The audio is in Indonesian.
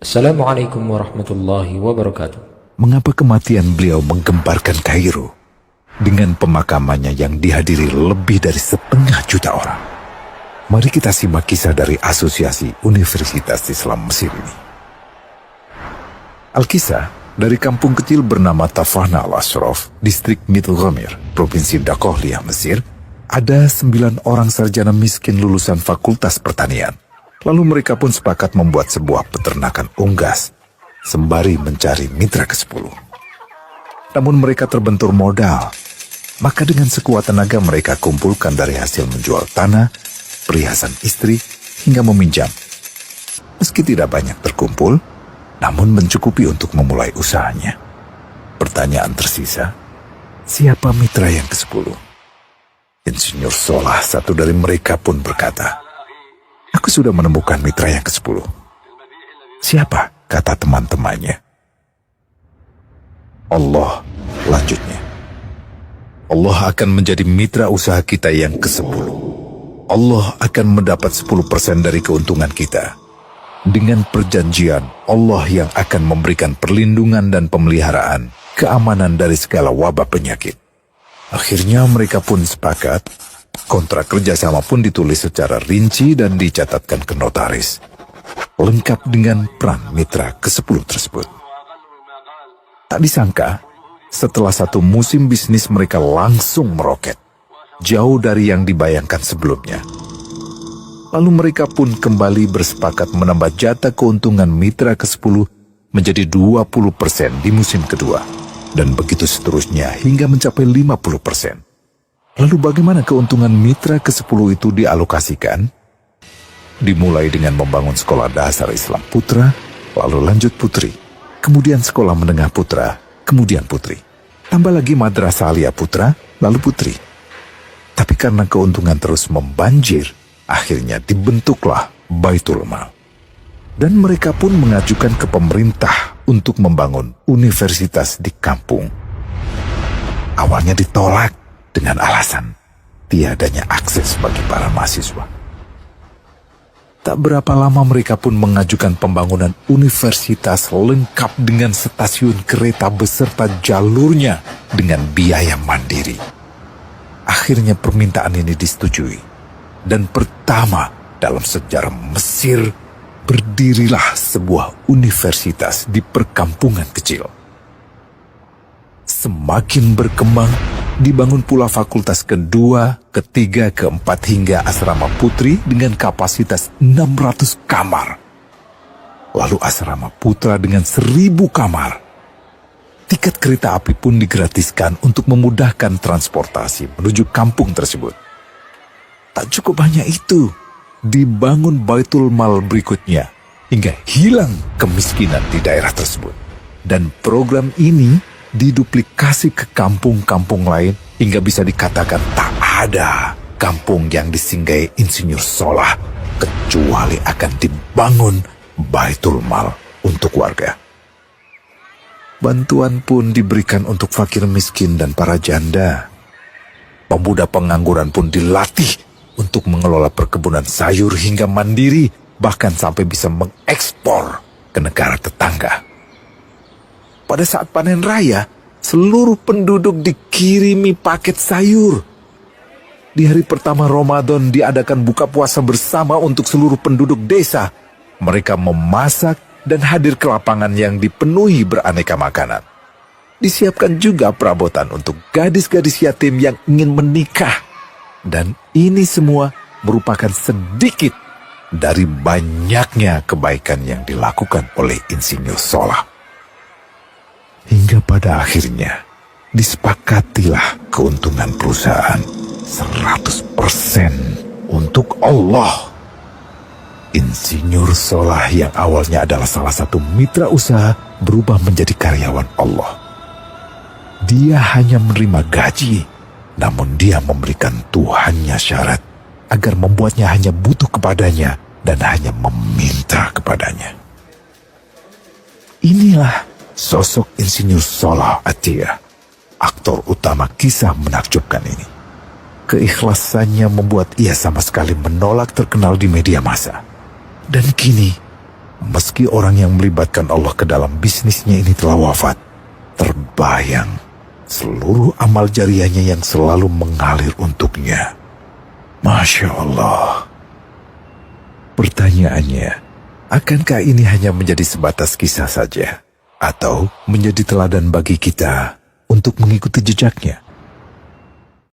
Assalamualaikum warahmatullahi wabarakatuh. Mengapa kematian beliau menggemparkan Kairo dengan pemakamannya yang dihadiri lebih dari 1,5 juta orang? Mari kita simak kisah dari Asosiasi Universitas Islam Mesir ini. Al-Kisah dari kampung kecil bernama Tafana al-Ashraf, distrik Middle Ghamir, provinsi Dakohliah, Mesir, ada 9 orang sarjana miskin lulusan fakultas pertanian. Lalu mereka pun sepakat membuat sebuah peternakan unggas, sembari mencari mitra ke-10. Namun mereka terbentur modal, maka dengan sekuat tenaga mereka kumpulkan dari hasil menjual tanah, perhiasan istri, hingga meminjam. Meski tidak banyak terkumpul, namun mencukupi untuk memulai usahanya. Pertanyaan tersisa, siapa mitra yang ke-10? Insinyur Solah, satu dari mereka, pun berkata, "Aku sudah menemukan mitra yang ke-10. Siapa?" kata teman-temannya. "Allah," lanjutnya. "Allah akan menjadi mitra usaha kita yang ke-10. Allah akan mendapat 10% dari keuntungan kita. Dengan perjanjian, Allah yang akan memberikan perlindungan dan pemeliharaan, keamanan dari segala wabah penyakit." Akhirnya mereka pun sepakat. Kontrak kerjasama pun ditulis secara rinci dan dicatatkan ke notaris, lengkap dengan peran mitra ke-10 tersebut. Tak disangka, setelah 1 musim bisnis mereka langsung meroket, jauh dari yang dibayangkan sebelumnya. Lalu mereka pun kembali bersepakat menambah jatah keuntungan mitra ke-10 menjadi 20% di musim kedua, dan begitu seterusnya hingga mencapai 50%. Lalu bagaimana keuntungan mitra ke-10 itu dialokasikan? Dimulai dengan membangun sekolah dasar Islam putra, lalu lanjut putri, kemudian sekolah menengah putra, kemudian putri. Tambah lagi madrasah aliyah putra, lalu putri. Tapi karena keuntungan terus membanjir, akhirnya dibentuklah Baitul Mal. Dan mereka pun mengajukan ke pemerintah untuk membangun universitas di kampung. Awalnya ditolak dengan alasan tiadanya akses bagi para mahasiswa. Tak berapa lama mereka pun mengajukan pembangunan universitas lengkap dengan stasiun kereta beserta jalurnya dengan biaya mandiri. Akhirnya permintaan ini disetujui, dan pertama dalam sejarah Mesir berdirilah sebuah universitas di perkampungan kecil. Semakin berkembang, dibangun pula fakultas kedua, ketiga, keempat hingga asrama putri dengan kapasitas 600 kamar. Lalu asrama putra dengan 1.000 kamar. Tiket kereta api pun digratiskan untuk memudahkan transportasi menuju kampung tersebut. Tak cukup hanya itu, dibangun Baitul Mal berikutnya hingga hilang kemiskinan di daerah tersebut. Dan program ini diduplikasi ke kampung-kampung lain hingga bisa dikatakan tak ada kampung yang disinggahi Insinyur Solah kecuali akan dibangun Baitul Mal untuk warga. Bantuan pun diberikan untuk fakir miskin dan para janda. Pemuda pengangguran pun dilatih untuk mengelola perkebunan sayur hingga mandiri, bahkan sampai bisa mengekspor ke negara tetangga. Pada saat panen raya, seluruh penduduk dikirimi paket sayur. Di hari pertama Ramadan diadakan buka puasa bersama untuk seluruh penduduk desa. Mereka memasak dan hadir ke lapangan yang dipenuhi beraneka makanan. Disiapkan juga perabotan untuk gadis-gadis yatim yang ingin menikah. Dan ini semua merupakan sedikit dari banyaknya kebaikan yang dilakukan oleh Insinyur Solah. Hingga pada akhirnya disepakatilah keuntungan perusahaan 100% untuk Allah. Insinyur Solah yang awalnya adalah salah satu mitra usaha berubah menjadi karyawan Allah. Dia hanya menerima gaji, namun dia memberikan Tuhannya syarat agar membuatnya hanya butuh kepadanya dan hanya meminta kepadanya. Inilah sosok Insinyur Solah Atiyah, aktor utama kisah menakjubkan ini. Keikhlasannya membuat ia sama sekali menolak terkenal di media massa. Dan kini, meski orang yang melibatkan Allah ke dalam bisnisnya ini telah wafat, terbayang seluruh amal jariahnya yang selalu mengalir untuknya. Masya Allah. Pertanyaannya, akankah ini hanya menjadi sebatas kisah saja? Atau menjadi teladan bagi kita untuk mengikuti jejaknya?